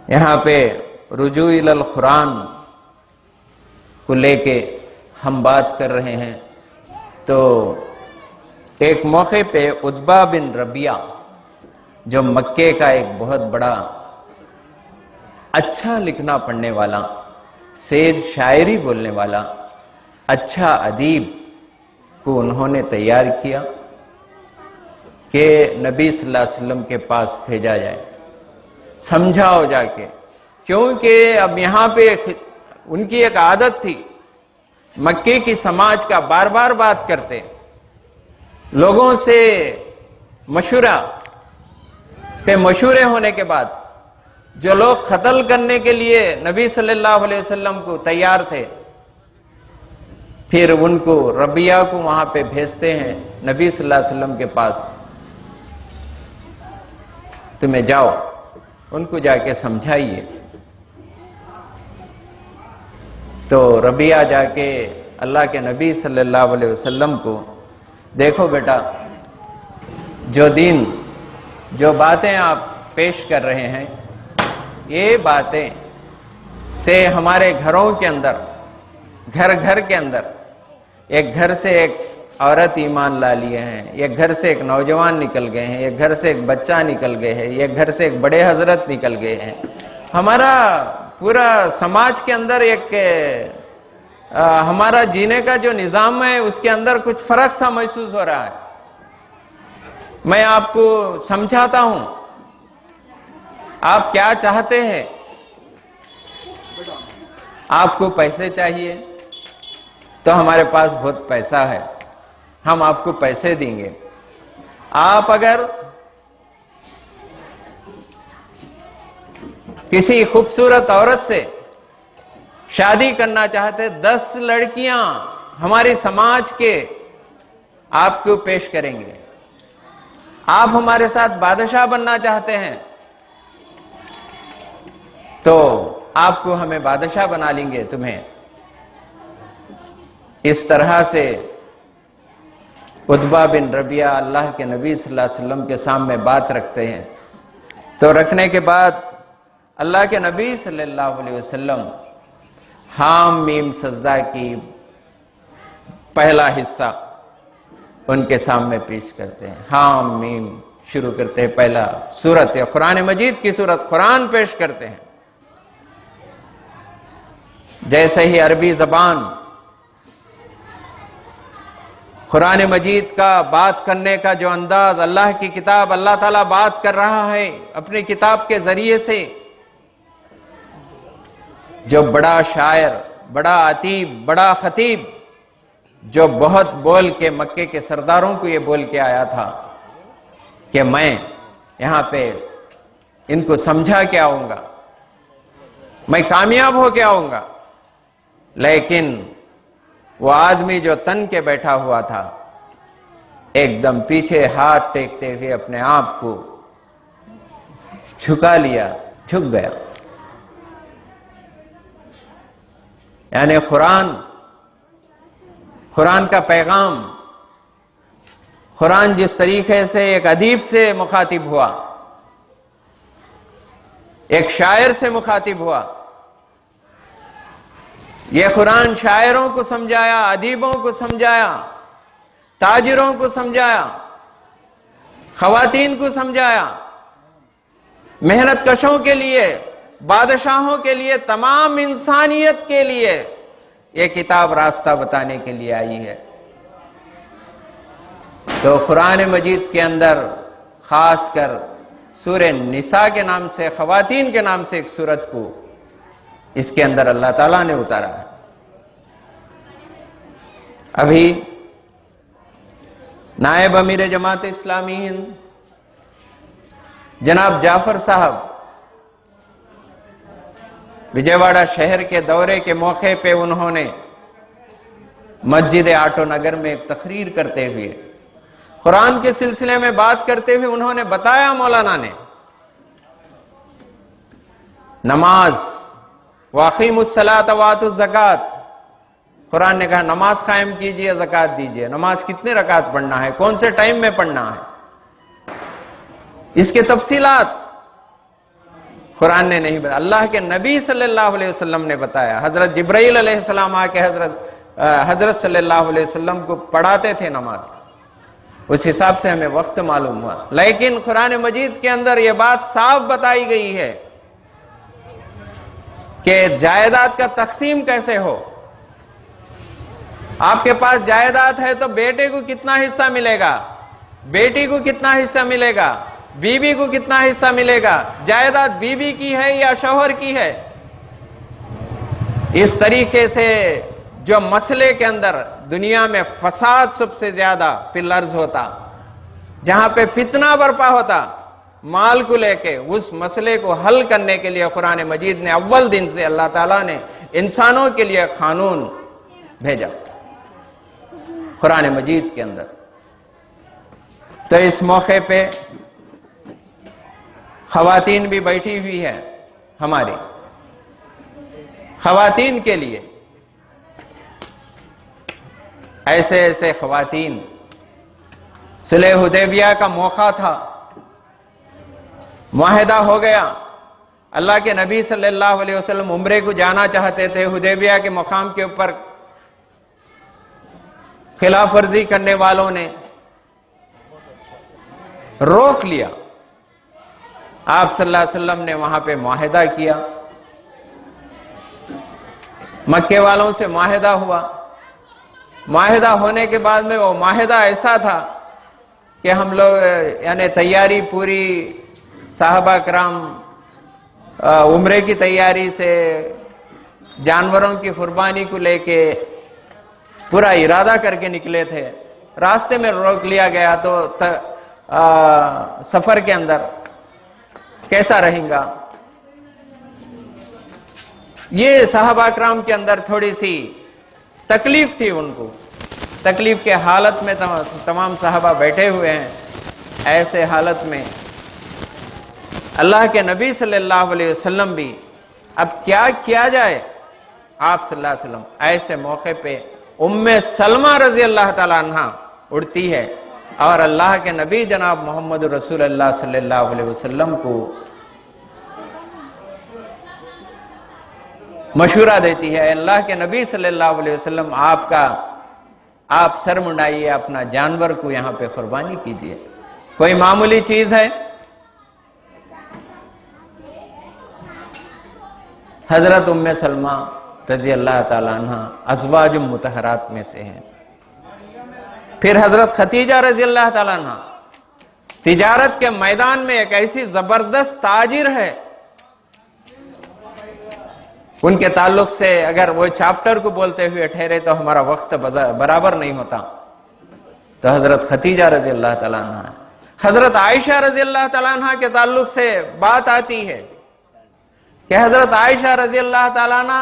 یہاں پہ رجوع الی القرآن کو لے کے ہم بات کر رہے ہیں، تو ایک موقع پہ عتبہ بن ربیعہ جو مکے کا ایک بہت بڑا اچھا لکھنا پڑھنے والا، شعر شاعری بولنے والا اچھا ادیب کو انہوں نے تیار کیا کہ نبی صلی اللہ علیہ وسلم کے پاس بھیجا جائے، سمجھاؤ جا کے، کیونکہ اب یہاں پہ ان کی ایک عادت تھی، مکے کی سماج کا بار بار بات کرتے، لوگوں سے مشورہ پہ مشورے ہونے کے بعد جو لوگ قتل کرنے کے لیے نبی صلی اللہ علیہ وسلم کو تیار تھے، پھر ان کو ربیعہ کو وہاں پہ بھیجتے ہیں نبی صلی اللہ علیہ وسلم کے پاس، تمہیں جاؤ ان کو جا کے سمجھائیے۔ تو ربیعہ جا کے اللہ کے نبی صلی اللہ علیہ وسلم کو، دیکھو بیٹا، جو دین جو باتیں آپ پیش کر رہے ہیں، یہ باتیں سے ہمارے گھروں کے اندر، گھر کے اندر، ایک گھر سے ایک عورت ایمان لا لیے ہیں، ایک گھر سے ایک نوجوان نکل گئے ہیں، ایک گھر سے ایک بچہ نکل گئے ہیں، ایک گھر سے ایک بڑے حضرت نکل گئے ہیں، ہمارا پورا سماج کے اندر ایک ہمارا جینے کا جو نظام ہے اس کے اندر کچھ فرق سا محسوس ہو رہا ہے۔ میں آپ کو سمجھاتا ہوں، آپ کیا چاہتے ہیں؟ آپ کو پیسے چاہیے تو ہمارے پاس بہت پیسہ ہے، ہم آپ کو پیسے دیں گے۔ آپ اگر کسی خوبصورت عورت سے شادی کرنا چاہتے، 10 لڑکیاں ہمارے سماج کے آپ کو پیش کریں گے۔ آپ ہمارے ساتھ بادشاہ بننا چاہتے ہیں تو آپ کو ہمیں بادشاہ بنا لیں گے تمہیں۔ اس طرح سے عتبہ بن ربیعہ اللہ کے نبی صلی اللہ علیہ وسلم کے سامنے بات رکھتے ہیں، تو رکھنے کے بعد اللہ کے نبی صلی اللہ علیہ وسلم حام میم سجدہ کی پہلا حصہ ان کے سامنے پیش کرتے ہیں، حام میم شروع کرتے ہیں، پہلا سورت قرآن مجید کی سورت قرآن پیش کرتے ہیں۔ جیسے ہی عربی زبان قرآن مجید کا بات کرنے کا جو انداز، اللہ کی کتاب، اللہ تعالیٰ بات کر رہا ہے اپنی کتاب کے ذریعے سے، جو بڑا شاعر، بڑا ادیب، بڑا خطیب، جو بہت بول کے مکے کے سرداروں کو یہ بول کے آیا تھا کہ میں یہاں پہ ان کو سمجھا کے آؤں گا، میں کامیاب ہو کے آؤں گا، لیکن وہ آدمی جو تن کے بیٹھا ہوا تھا، ایک دم پیچھے ہاتھ ٹیکتے ہوئے اپنے آپ کو جھکا لیا، جھک گیا۔ یعنی قرآن کا پیغام، قرآن جس طریقے سے ایک ادیب سے مخاطب ہوا، ایک شاعر سے مخاطب ہوا، یہ قرآن شاعروں کو سمجھایا، ادیبوں کو سمجھایا، تاجروں کو سمجھایا، خواتین کو سمجھایا، محنت کشوں کے لیے، بادشاہوں کے لیے، تمام انسانیت کے لیے یہ کتاب راستہ بتانے کے لیے آئی ہے۔ تو قرآن مجید کے اندر خاص کر سورہ نساء کے نام سے، خواتین کے نام سے ایک سورت کو اس کے اندر اللہ تعالیٰ نے اتارا ہے۔ ابھی نائب امیر جماعت اسلامی ہند جناب جعفر صاحب وجے واڑہ شہر کے دورے کے موقع پہ انہوں نے مسجد آٹو نگر میں ایک تقریر کرتے ہوئے، قرآن کے سلسلے میں بات کرتے ہوئے انہوں نے بتایا، مولانا نے نماز وَأَقِیمُوا الصَّلَاةَ وَآتُوا الزَّکَاةَ، قرآن نے کہا نماز قائم کیجئے، زکوٰۃ دیجئے۔ نماز کتنے رکعت پڑھنا ہے، کون سے ٹائم میں پڑھنا ہے، اس کے تفصیلات قرآن نے نہیں بتایا، اللہ کے نبی صلی اللہ علیہ وسلم نے بتایا۔ حضرت جبرائیل علیہ السلام آ کے حضرت صلی اللہ علیہ وسلم کو پڑھاتے تھے نماز، اس حساب سے ہمیں وقت معلوم ہوا۔ لیکن قرآن مجید کے اندر یہ بات صاف بتائی گئی ہے کہ جائیداد کا تقسیم کیسے ہو۔ آپ کے پاس جائیداد ہے تو بیٹے کو کتنا حصہ ملے گا، بیٹی کو کتنا حصہ ملے گا، بیوی کو کتنا حصہ ملے گا، جائیداد بیوی کی ہے یا شوہر کی ہے۔ اس طریقے سے جو مسئلے کے اندر دنیا میں فساد سب سے زیادہ فی الارض ہوتا، جہاں پہ فتنہ برپا ہوتا مال کو لے کے، اس مسئلے کو حل کرنے کے لیے قرآن مجید نے اول دن سے اللہ تعالیٰ نے انسانوں کے لیے قانون بھیجا قرآن مجید کے اندر۔ تو اس موقع پہ خواتین بھی بیٹھی ہوئی ہے، ہماری خواتین کے لیے ایسے ایسے خواتین، صلح حدیبیہ کا موقع تھا، معاہدہ ہو گیا، اللہ کے نبی صلی اللہ علیہ وسلم عمرے کو جانا چاہتے تھے، حدیبیہ کے مقام کے اوپر خلاف ورزی کرنے والوں نے روک لیا۔ آپ صلی اللہ علیہ وسلم نے وہاں پہ معاہدہ کیا، مکے والوں سے معاہدہ ہوا۔ معاہدہ ہونے کے بعد میں وہ معاہدہ ایسا تھا کہ ہم لوگ یعنی تیاری پوری، صحابہ کرام عمرے کی تیاری سے، جانوروں کی قربانی کو لے کے پورا ارادہ کر کے نکلے تھے، راستے میں روک لیا گیا تو سفر کے اندر کیسا رہیں گا۔ یہ صحابہ کرام کے اندر تھوڑی سی تکلیف تھی، ان کو تکلیف کے حالت میں تمام صحابہ بیٹھے ہوئے ہیں۔ ایسے حالت میں اللہ کے نبی صلی اللہ علیہ وسلم بھی اب کیا کیا جائے، آپ صلی اللہ علیہ وسلم ایسے موقع پہ ام سلمہ رضی اللہ تعالیٰ عنہ اڑتی ہے اور اللہ کے نبی جناب محمد رسول اللہ صلی اللہ علیہ وسلم کو مشورہ دیتی ہے، اللہ کے نبی صلی اللہ علیہ وسلم آپ سر منڈائیے، اپنا جانور کو یہاں پہ قربانی کیجئے، کوئی معمولی چیز ہے۔ حضرت ام سلمہ رضی اللہ تعالیٰ عنہ ازواج مطہرات میں سے ہیں۔ پھر حضرت خدیجہ رضی اللہ تعالیٰ عنہ تجارت کے میدان میں ایک ایسی زبردست تاجر ہے، ان کے تعلق سے اگر وہ چاپٹر کو بولتے ہوئے ٹھہرے تو ہمارا وقت برابر نہیں ہوتا، تو حضرت خدیجہ رضی اللہ تعالیٰ عنہ ہے۔ حضرت عائشہ رضی اللہ تعالیٰ عنہ کے تعلق سے بات آتی ہے کہ حضرت عائشہ رضی اللہ تعالیٰ عنہ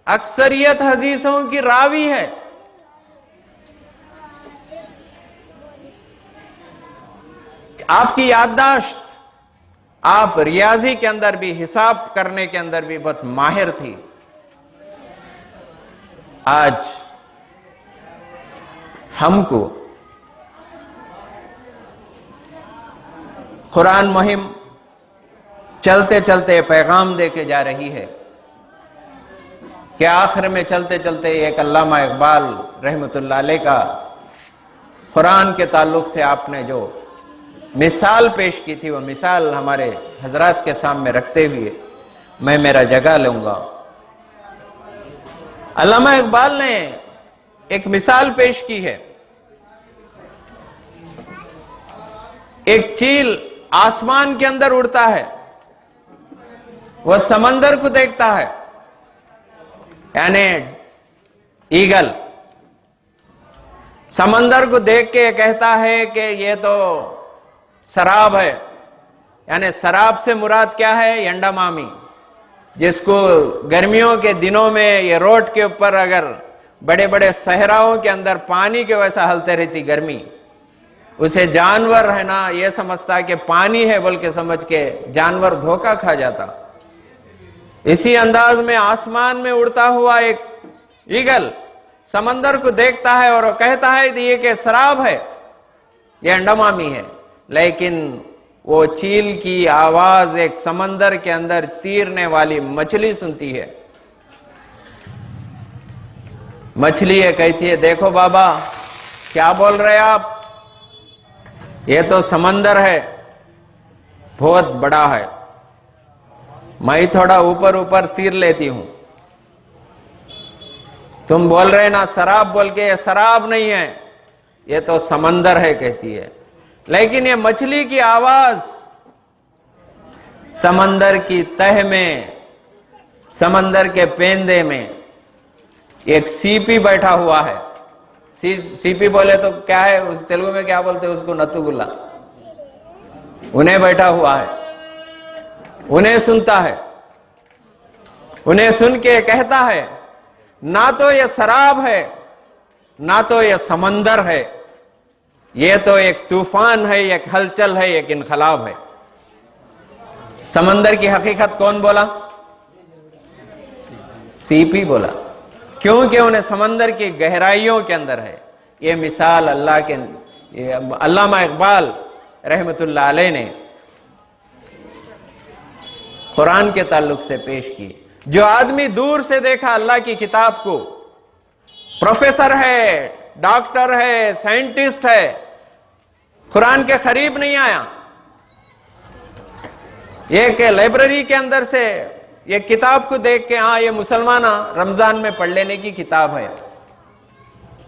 اکثریت حدیثوں کی راوی ہے۔ آپ کی یادداشت، آپ ریاضی کے اندر بھی، حساب کرنے کے اندر بھی بہت ماہر تھی۔ آج ہم کو قرآن مہم چلتے چلتے پیغام دے کے جا رہی ہے کہ آخر میں چلتے چلتے ایک علامہ اقبال رحمۃ اللہ علیہ کا قرآن کے تعلق سے آپ نے جو مثال پیش کی تھی، وہ مثال ہمارے حضرات کے سامنے رکھتے ہوئے میں میرا جگہ لوں گا۔ علامہ اقبال نے ایک مثال پیش کی ہے، ایک چیل آسمان کے اندر اڑتا ہے، وہ سمندر کو دیکھتا ہے، یعنی ایگل سمندر کو دیکھ کے کہتا ہے کہ یہ تو سراب ہے، یعنی سراب سے مراد کیا ہے؟ ینڈامامی، جس کو گرمیوں کے دنوں میں یہ روڈ کے اوپر اگر بڑے بڑے صحراؤں کے اندر پانی کے ویسا ہلتے رہتی گرمی، اسے جانور ہے نا یہ سمجھتا کہ پانی ہے، بلکہ سمجھ کے جانور دھوکہ کھا جاتا۔ اسی انداز میں آسمان میں اڑتا ہوا ایک ایگل سمندر کو دیکھتا ہے اور وہ کہتا ہے یہ کہ سراب ہے، یہ انڈامامی ہے، لیکن وہ چیل کی آواز ایک سمندر کے اندر تیرنے والی مچھلی سنتی ہے. مچھلی یہ کہتی ہے دیکھو بابا کیا بول رہے آپ, یہ تو سمندر ہے, بہت بڑا ہے, میں تھوڑا اوپر اوپر تیر لیتی ہوں, تم بول رہے نا سراب بول کے, یہ سراب نہیں ہے, یہ تو سمندر ہے کہتی ہے. لیکن یہ مچھلی کی آواز سمندر کی تہ میں, سمندر کے پیندے میں ایک سیپی بیٹھا ہوا ہے. سیپی بولے تو کیا ہے, اس تیلگو میں کیا بولتے اس کو, نتو گلا, انہیں بیٹھا ہوا ہے, انہیں سنتا ہے, انہیں سن کے کہتا ہے نہ تو یہ سراب ہے نہ تو یہ سمندر ہے, یہ تو ایک طوفان ہے, ایک ہلچل ہے, ایک انقلاب ہے. سمندر کی حقیقت کون بولا؟ سیپی بولا, کیونکہ انہیں سمندر کی گہرائیوں کے اندر ہے. یہ مثال علامہ اقبال رحمت اللہ علیہ نے قرآن کے تعلق سے پیش کی. جو آدمی دور سے دیکھا اللہ کی کتاب کو, پروفیسر ہے, ڈاکٹر ہے, سائنٹسٹ ہے, قرآن کے قریب نہیں آیا, یہ کہ لائبریری کے اندر سے یہ کتاب کو دیکھ کے ہاں یہ مسلمانہ رمضان میں پڑھ لینے کی کتاب ہے,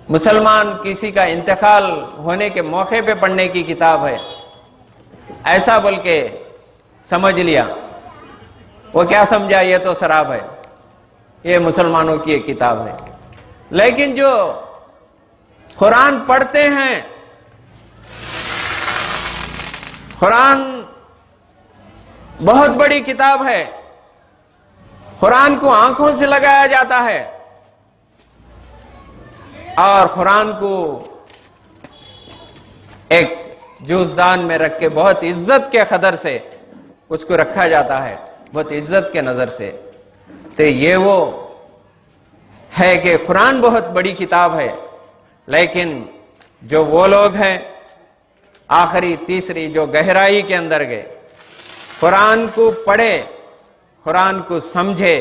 مسلمان کسی کا انتقال ہونے کے موقع پہ پڑھنے کی کتاب ہے, ایسا بول کے سمجھ لیا. وہ کیا سمجھا, یہ تو سراب ہے, یہ مسلمانوں کی ایک کتاب ہے. لیکن جو قرآن پڑھتے ہیں, قرآن بہت بڑی کتاب ہے, قرآن کو آنکھوں سے لگایا جاتا ہے اور قرآن کو ایک جوزدان میں رکھ کے بہت عزت کے قدر سے اس کو رکھا جاتا ہے, بہت عزت کے نظر سے. تو یہ وہ ہے کہ قرآن بہت بڑی کتاب ہے, لیکن جو وہ لوگ ہیں آخری تیسری جو گہرائی کے اندر گئے, قرآن کو پڑھے, قرآن کو سمجھے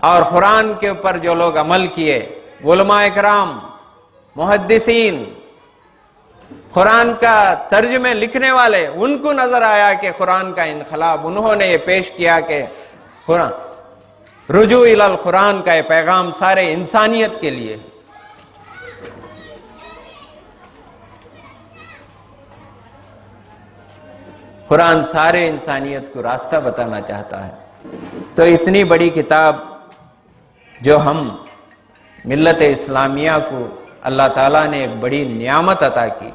اور قرآن کے اوپر جو لوگ عمل کیے, علماء اکرام, محدثین, قرآن کا ترجمے لکھنے والے, ان کو نظر آیا کہ قرآن کا انقلاب, انہوں نے یہ پیش کیا کہ رجوع الی القرآن کا یہ پیغام سارے انسانیت کے لیے. قرآن سارے انسانیت کو راستہ بتانا چاہتا ہے. تو اتنی بڑی کتاب جو ہم ملت اسلامیہ کو اللہ تعالیٰ نے ایک بڑی نعمت عطا کی.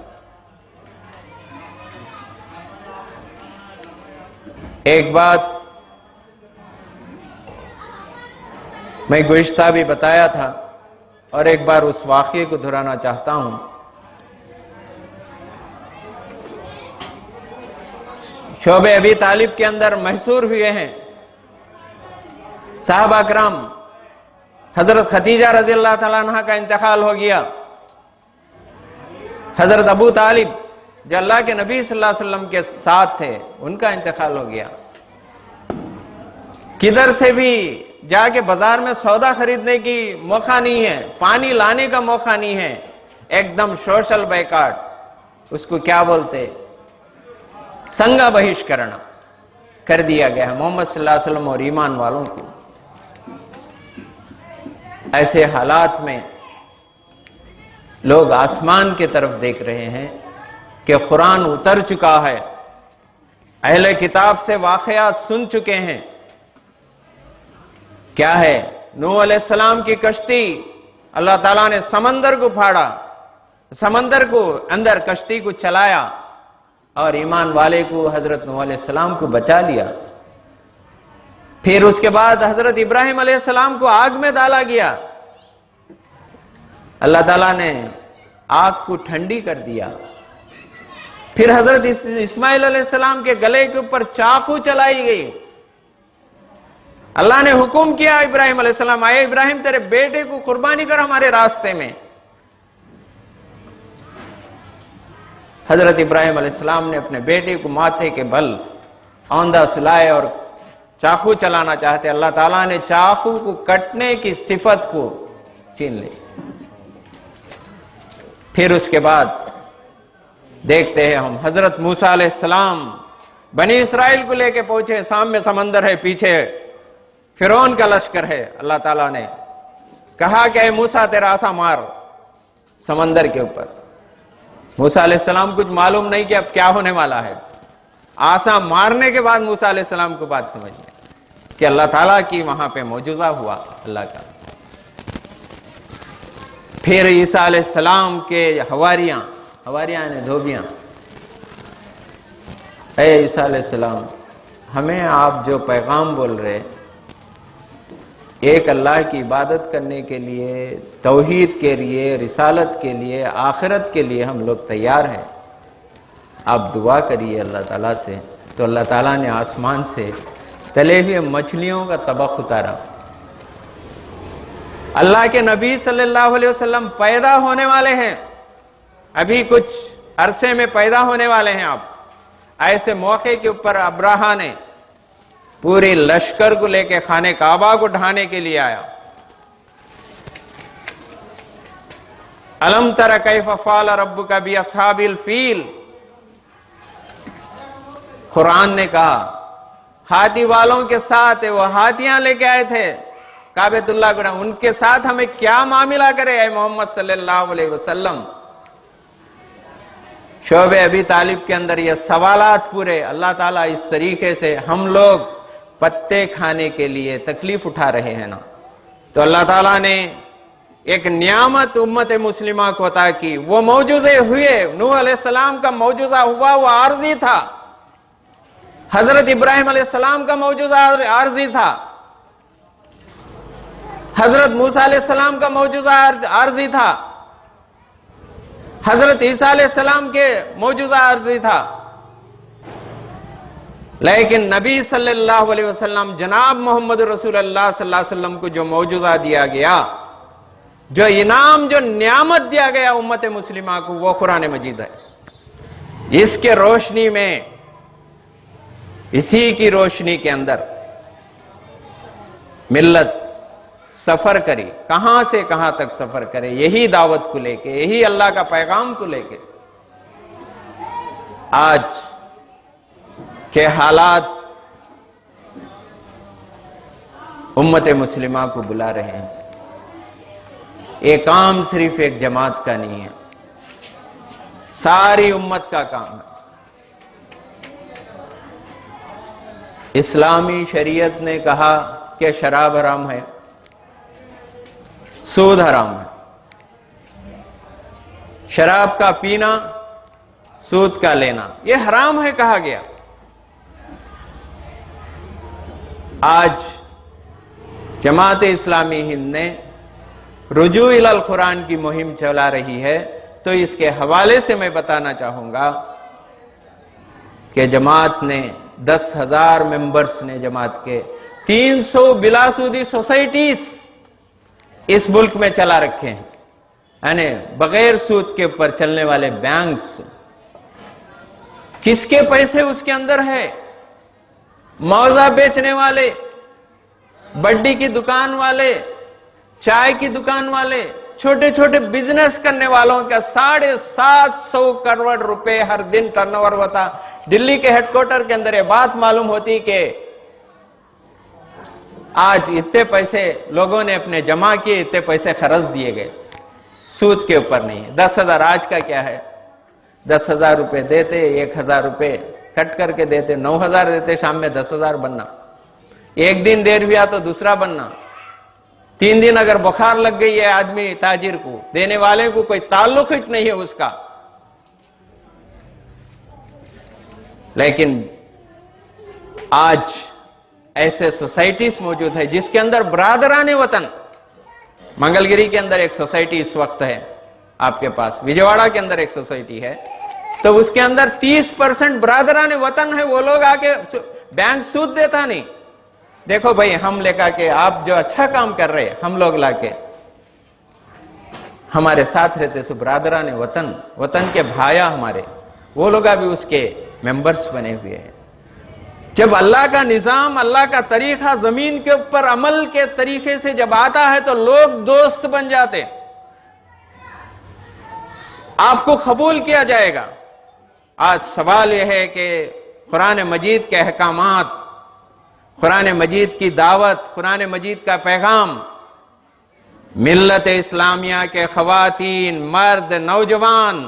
ایک بات میں گزشتہ بھی بتایا تھا اور ایک بار اس واقعے کو دہرانا چاہتا ہوں. شعب ابی طالب کے اندر محصور ہوئے ہیں صحابہ کرام. حضرت خدیجہ رضی اللہ تعالیٰ عنہ کا انتقال ہو گیا. حضرت ابو طالب جو اللہ کے نبی صلی اللہ علیہ وسلم کے ساتھ تھے, ان کا انتقال ہو گیا. کدھر سے بھی جا کے بازار میں سودا خریدنے کی موقع نہیں ہے, پانی لانے کا موقع نہیں ہے, ایک دم سوشل بائیکاٹ, اس کو کیا بولتے, سنگا بہش کرنا کر دیا گیا ہے محمد صلی اللہ علیہ وسلم اور ایمان والوں کو. ایسے حالات میں لوگ آسمان کی طرف دیکھ رہے ہیں کہ قرآن اتر چکا ہے, اہل کتاب سے واقعات سن چکے ہیں. کیا ہے, نوح علیہ السلام کی کشتی, اللہ تعالیٰ نے سمندر کو پھاڑا, سمندر کو اندر کشتی کو چلایا اور ایمان والے کو حضرت نوح علیہ السلام کو بچا لیا. پھر اس کے بعد حضرت ابراہیم علیہ السلام کو آگ میں ڈالا گیا, اللہ تعالیٰ نے آگ کو ٹھنڈی کر دیا. پھر حضرت اسماعیل علیہ السلام کے گلے کے اوپر چاقو چلائی گئی. اللہ نے حکم کیا ابراہیم علیہ السلام, آئے ابراہیم تیرے بیٹے کو قربانی کر ہمارے راستے میں. حضرت ابراہیم علیہ السلام نے اپنے بیٹے کو ماتھے کے بل اوندھا سلائے اور چاقو چلانا چاہتے، اللہ تعالیٰ نے چاقو کو کٹنے کی صفت کو چھین لی۔ پھر اس کے بعد دیکھتے ہیں ہم حضرت موسیٰ علیہ السلام بنی اسرائیل کو لے کے پہنچے، سامنے سمندر ہے، پیچھے فرعون کا لشکر ہے۔ اللہ تعالیٰ نے کہا کہ اے موسیٰ تیرا عصا مار سمندر کے اوپر۔ موسیٰ علیہ السلام کچھ معلوم نہیں کہ اب کیا ہونے والا ہے۔ عصا مارنے کے بعد موسیٰ علیہ السلام کو بات سمجھ گئی کہ اللہ تعالیٰ کی وہاں پہ معجزہ ہوا اللہ کا۔ پھر عیسیٰ علیہ السلام کے حواریاں نے دھوبیاں، اے عیسیٰ علیہ السلام ہمیں آپ جو پیغام بول رہے، ایک اللہ کی عبادت کرنے کے لیے، توحید کے لیے، رسالت کے لیے، آخرت کے لیے ہم لوگ تیار ہیں، آپ دعا کریے اللہ تعالیٰ سے۔ تو اللہ تعالیٰ نے آسمان سے تلے ہوئے مچھلیوں کا طبق اتارا۔ اللہ کے نبی صلی اللہ علیہ وسلم پیدا ہونے والے ہیں، ابھی کچھ عرصے میں پیدا ہونے والے ہیں آپ۔ ایسے موقع کے اوپر ابراہا نے پوری لشکر کو لے کے خانہ کعبہ کو ڈھانے کے لیے آیا۔ الم تر کیف فعل ربک باصحاب الفیل، قرآن نے کہا ہاتھی والوں کے ساتھ وہ ہاتھیاں لے کے آئے تھے کعبۃ اللہ کو، ان کے ساتھ ہمیں کیا معاملہ کرے اے محمد صلی اللہ علیہ وسلم۔ شعب ابی طالب کے اندر یہ سوالات پورے، اللہ تعالیٰ اس طریقے سے ہم لوگ پتے کھانے کے لیے تکلیف اٹھا رہے ہیں نا، تو اللہ تعالیٰ نے ایک نعمت امت مسلمہ کو عطا کی۔ وہ معجزے ہوئے، نوح علیہ السلام کا معجزہ ہوا، وہ عارضی تھا۔ حضرت ابراہیم علیہ السلام کا معجزہ عارضی تھا۔ حضرت موسیٰ علیہ السلام کا معجزہ عارضی تھا۔ حضرت عیسیٰ علیہ السلام کے معجزہ عارضی تھا۔ لیکن نبی صلی اللہ علیہ وسلم جناب محمد رسول اللہ صلی اللہ علیہ وسلم کو جو معجزہ دیا گیا، جو انعام، جو نعمت دیا گیا امت مسلمہ کو، وہ قرآن مجید ہے۔ اس کے روشنی میں، اسی کی روشنی کے اندر ملت سفر کری، کہاں سے کہاں تک سفر کرے، یہی دعوت کو لے کے، یہی اللہ کا پیغام کو لے کے۔ آج کے حالات امت مسلمہ کو بلا رہے ہیں۔ یہ کام صرف ایک جماعت کا نہیں ہے، ساری امت کا کام ہے۔ اسلامی شریعت نے کہا کہ شراب حرام ہے، سود حرام ہے، شراب کا پینا، سود کا لینا یہ حرام ہے کہا گیا۔ آج جماعت اسلامی ہند نے رجوع الی القرآن کی مہم چلا رہی ہے، تو اس کے حوالے سے میں بتانا چاہوں گا کہ جماعت نے 10,000 ممبرز نے جماعت کے 300 بلا سودی سوسائٹیز اس ملک میں چلا رکھے ہیں، یعنی بغیر سود کے اوپر چلنے والے بینکس۔ کس کے پیسے اس کے اندر ہے؟ موزہ بیچنے والے، بڈی کی دکان والے، چائے کی دکان والے، چھوٹے چھوٹے بزنس کرنے والوں کا 750 کروڑ روپے ہر دن ٹرن اوور ہوتا۔ دلی کے ہیڈ کوارٹر کے اندر یہ بات معلوم ہوتی کہ آج اتنے پیسے لوگوں نے اپنے جمع کیے، اتنے پیسے خرچ دیے گئے، سود کے اوپر نہیں ہے۔ 10,000 آج کا کیا ہے؟ 10,000 روپے دیتے، 1,000 روپے کٹ کر کے دیتے، 9,000 دیتے، شام میں 10,000 بننا، ایک دن دیر ہوا تو دوسرا بننا، 3 دن اگر بخار لگ گئی ہے آدمی تاجر کو، دینے والے کو کوئی تعلق ہی نہیں ہے اس کا۔ لیکن آج ایسے سوسائٹیز موجود ہے جس کے اندر برادران وطن، منگلگیری کے اندر ایک سوسائٹی اس وقت ہے آپ کے پاس، وجےواڑا کے اندر ایک سوسائٹی ہے، تو اس کے اندر 30% برادران وطن ہے۔ وہ لوگ آکے بینک سود دیتا نہیں، دیکھو بھائی ہم لے کے آپ جو اچھا کام کر رہے ہم لوگ لا کے ہمارے ساتھ رہتے، سو برادران وطن، وطن کے بھایا ہمارے، وہ لوگ بھی اس کے ممبرز بنے ہوئے ہیں۔ جب اللہ کا نظام، اللہ کا طریقہ زمین کے اوپر عمل کے طریقے سے جب آتا ہے تو لوگ دوست بن جاتے، آپ کو قبول کیا جائے گا۔ آج سوال یہ ہے کہ قرآن مجید کے احکامات، قرآن مجید کی دعوت، قرآن مجید کا پیغام ملت اسلامیہ کے خواتین، مرد، نوجوان،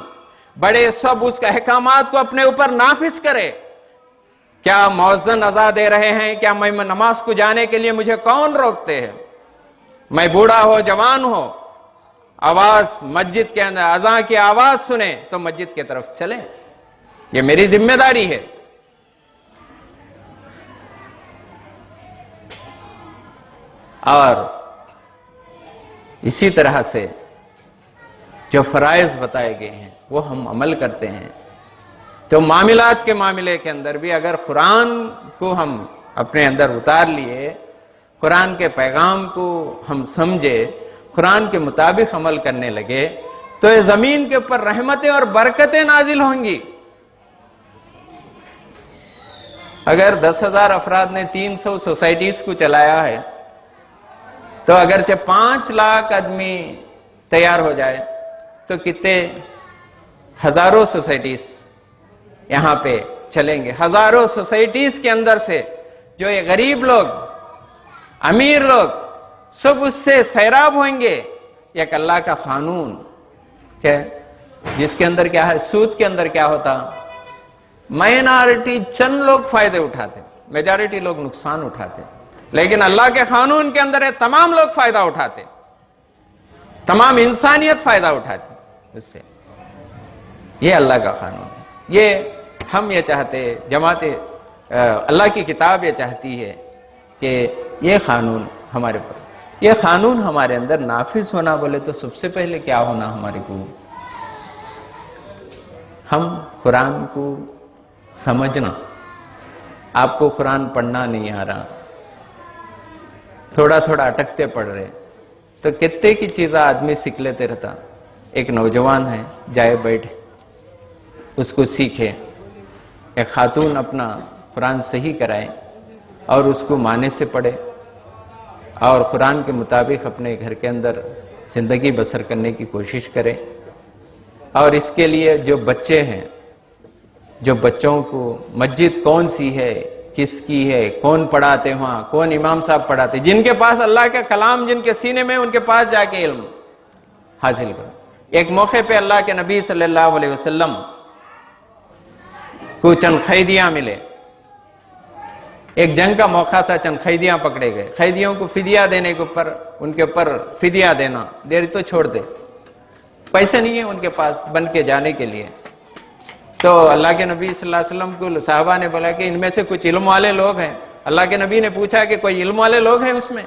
بڑے سب اس کے احکامات کو اپنے اوپر نافذ کرے۔ کیا مؤذن اذان دے رہے ہیں؟ کیا میں نماز کو جانے کے لیے مجھے کون روکتے ہیں؟ میں بوڑھا ہو، جوان ہو، آواز مسجد کے اندر اذان کی آواز سنیں تو مسجد کی طرف چلیں، یہ میری ذمہ داری ہے۔ اور اسی طرح سے جو فرائض بتائے گئے ہیں وہ ہم عمل کرتے ہیں۔ تو معاملات کے معاملے کے اندر بھی اگر قرآن کو ہم اپنے اندر اتار لیے، قرآن کے پیغام کو ہم سمجھے، قرآن کے مطابق عمل کرنے لگے تو یہ زمین کے اوپر رحمتیں اور برکتیں نازل ہوں گی۔ اگر 10,000 افراد نے 300 سوسائٹیز کو چلایا ہے تو اگرچہ 5 لاکھ آدمی تیار ہو جائے تو کتنے ہزاروں سوسائٹیز یہاں پہ چلیں گے۔ ہزاروں سوسائٹیز کے اندر سے جو یہ غریب لوگ، امیر لوگ، سب اس سے سیراب ہوئیں گے۔ ایک اللہ کا قانون کہ جس کے اندر کیا ہے، سود کے اندر کیا ہوتا، مائنارٹی چند لوگ فائدے اٹھاتے، میجارٹی لوگ نقصان اٹھاتے، لیکن اللہ کے قانون کے اندر تمام لوگ فائدہ اٹھاتے، تمام انسانیت فائدہ اٹھاتی اس سے۔ یہ اللہ کا قانون ہے۔ یہ ہم یہ چاہتے، جماعت اللہ کی کتاب یہ چاہتی ہے کہ یہ قانون ہمارے پر، یہ قانون ہمارے اندر نافذ ہونا بولے تو سب سے پہلے کیا ہونا ہمارے کو، ہم قرآن کو سمجھنا۔ آپ کو قرآن پڑھنا نہیں آ رہا، تھوڑا تھوڑا اٹکتے پڑھ رہے تو کتنے کی چیزیں آدمی سیکھ لیتے رہتا۔ ایک نوجوان ہے، جائے بیٹھے اس کو سیکھے، ایک خاتون اپنا قرآن صحیح کرائے اور اس کو معنی سے پڑھے اور قرآن کے مطابق اپنے گھر کے اندر زندگی بسر کرنے کی کوشش کرے۔ اور اس کے لیے جو بچے ہیں، جو بچوں کو مسجد کون سی ہے، کس کی ہے، کون پڑھاتے، وہاں کون امام صاحب پڑھاتے، جن کے پاس اللہ کا کلام جن کے سینے میں، ان کے پاس جا کے علم حاصل کرو۔ ایک موقع پہ اللہ کے نبی صلی اللہ علیہ وسلم کو چند قیدیاں ملے، ایک جنگ کا موقع تھا، چند قیدیاں پکڑے گئے، قیدیوں کو فدیہ دینے کے اوپر، ان کے اوپر فدیہ دینا، دیر تو چھوڑ دے، پیسے نہیں ہیں ان کے پاس بن کے جانے کے لیے۔ تو اللہ کے نبی صلی اللہ علیہ وسلم کو صحابہ نے بولا کہ ان میں سے کچھ علم والے لوگ ہیں۔ اللہ کے نبی نے پوچھا کہ کوئی علم والے لوگ ہیں اس میں؟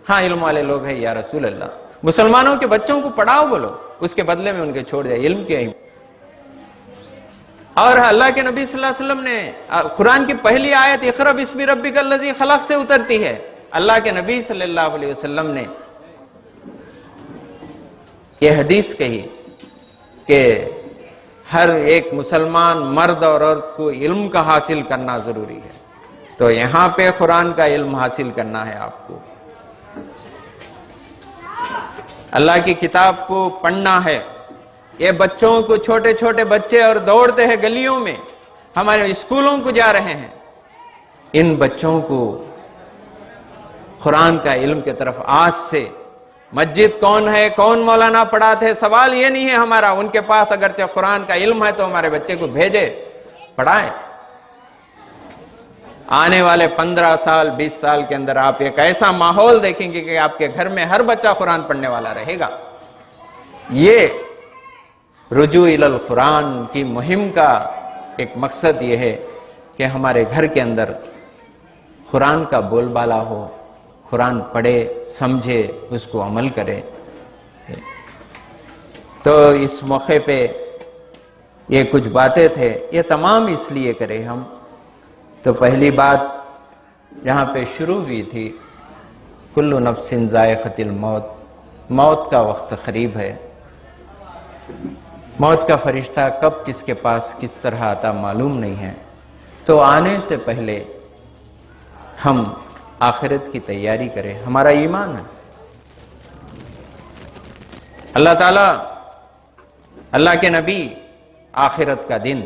ہاں علم والے لوگ ہیں یا رسول اللہ، مسلمانوں کے بچوں کو پڑھاؤ بولو، اس کے بدلے میں ان کے چھوڑ دیا، علم کیا ہی۔ اور اللہ کے نبی صلی اللہ علیہ وسلم نے قرآن کی پہلی آیت اقرأ باسم ربک الذی خلق سے اترتی ہے۔ اللہ کے نبی صلی اللہ علیہ وسلم نے یہ حدیث کہی کہ ہر ایک مسلمان مرد اور عورت کو علم کا حاصل کرنا ضروری ہے۔ تو یہاں پہ قرآن کا علم حاصل کرنا ہے آپ کو، اللہ کی کتاب کو پڑھنا ہے۔ یہ بچوں کو، چھوٹے چھوٹے بچے اور دوڑتے ہیں گلیوں میں، ہمارے اسکولوں کو جا رہے ہیں، ان بچوں کو قرآن کا علم کی طرف آج سے، مسجد کون ہے، کون مولانا پڑھاتے ہیں، سوال یہ نہیں ہے ہمارا، ان کے پاس اگرچہ قرآن کا علم ہے تو ہمارے بچے کو بھیجے، پڑھائیں۔ آنے والے 15 سال 20 سال کے اندر آپ ایک ایسا ماحول دیکھیں گے کہ آپ کے گھر میں ہر بچہ قرآن پڑھنے والا رہے گا۔ یہ رجوع الی القرآن کی مہم کا ایک مقصد یہ ہے کہ ہمارے گھر کے اندر قرآن کا بول بالا ہو، قرآن پڑھے، سمجھے، اس کو عمل کرے۔ تو اس موقع پہ یہ کچھ باتیں تھے، یہ تمام اس لیے کرے ہم۔ تو پہلی بات جہاں پہ شروع ہوئی تھی، کل نفس ذائقۃ الموت، موت کا وقت قریب ہے۔ موت کا فرشتہ کب کس کے پاس کس طرح آتا معلوم نہیں ہے، تو آنے سے پہلے ہم آخرت کی تیاری کریں، ہمارا ایمان ہے۔ اللہ تعالیٰ، اللہ کے نبی، آخرت کا دن،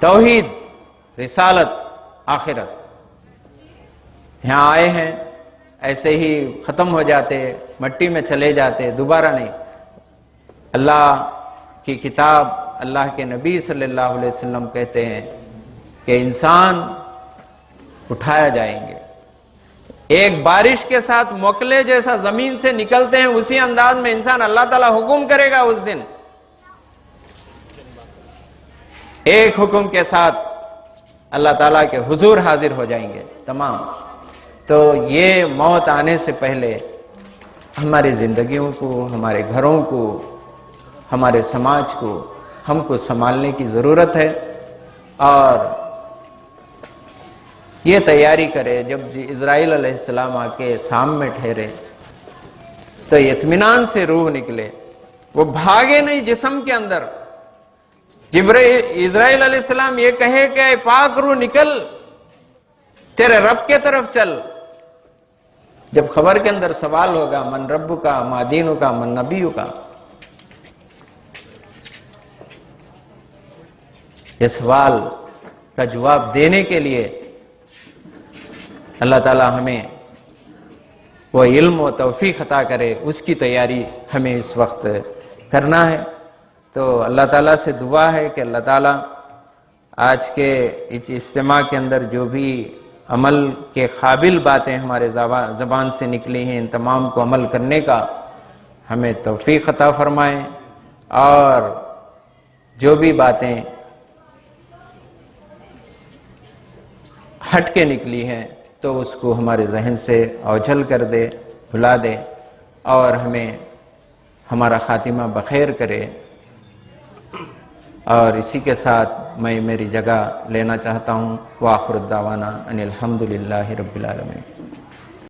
توحید، رسالت، آخرت، یہاں آئے ہیں ایسے ہی ختم ہو جاتے، مٹی میں چلے جاتے، دوبارہ نہیں۔ اللہ کی کتاب، اللہ کے نبی صلی اللہ علیہ وسلم کہتے ہیں کہ انسان اٹھایا جائیں گے، ایک بارش کے ساتھ موکلے جیسا زمین سے نکلتے ہیں، اسی انداز میں انسان اللہ تعالیٰ حکم کرے گا اس دن، ایک حکم کے ساتھ اللہ تعالیٰ کے حضور حاضر ہو جائیں گے تمام۔ تو یہ موت آنے سے پہلے ہماری زندگیوں کو، ہمارے گھروں کو، ہمارے سماج کو ہم کو سنبھالنے کی ضرورت ہے، اور یہ تیاری کرے۔ جب اسرائیل علیہ السلام آ کے شام میں ٹھہرے تو اطمینان سے روح نکلے، وہ بھاگے نہیں جسم کے اندر۔ اسرائیل علیہ السلام یہ کہے کہ اے پاک روح نکل، تیرے رب کے طرف چل۔ جب خبر کے اندر سوال ہوگا من رب کا، ما دین کا، من نبی کا، یہ سوال کا جواب دینے کے لیے اللہ تعالیٰ ہمیں وہ علم و توفیق عطا کرے، اس کی تیاری ہمیں اس وقت کرنا ہے۔ تو اللہ تعالیٰ سے دعا ہے کہ اللہ تعالیٰ آج کے اس اجتماع کے اندر جو بھی عمل کے قابل باتیں ہمارے زبان سے نکلی ہیں، ان تمام کو عمل کرنے کا ہمیں توفیق عطا فرمائیں، اور جو بھی باتیں ہٹ کے نکلی ہیں تو اس کو ہمارے ذہن سے اوجھل کر دے، بھلا دے، اور ہمیں ہمارا خاتمہ بخیر کرے۔ اور اسی کے ساتھ میں میری جگہ لینا چاہتا ہوں۔ وآخر الدعوانا ان الحمدللہ رب العالمین۔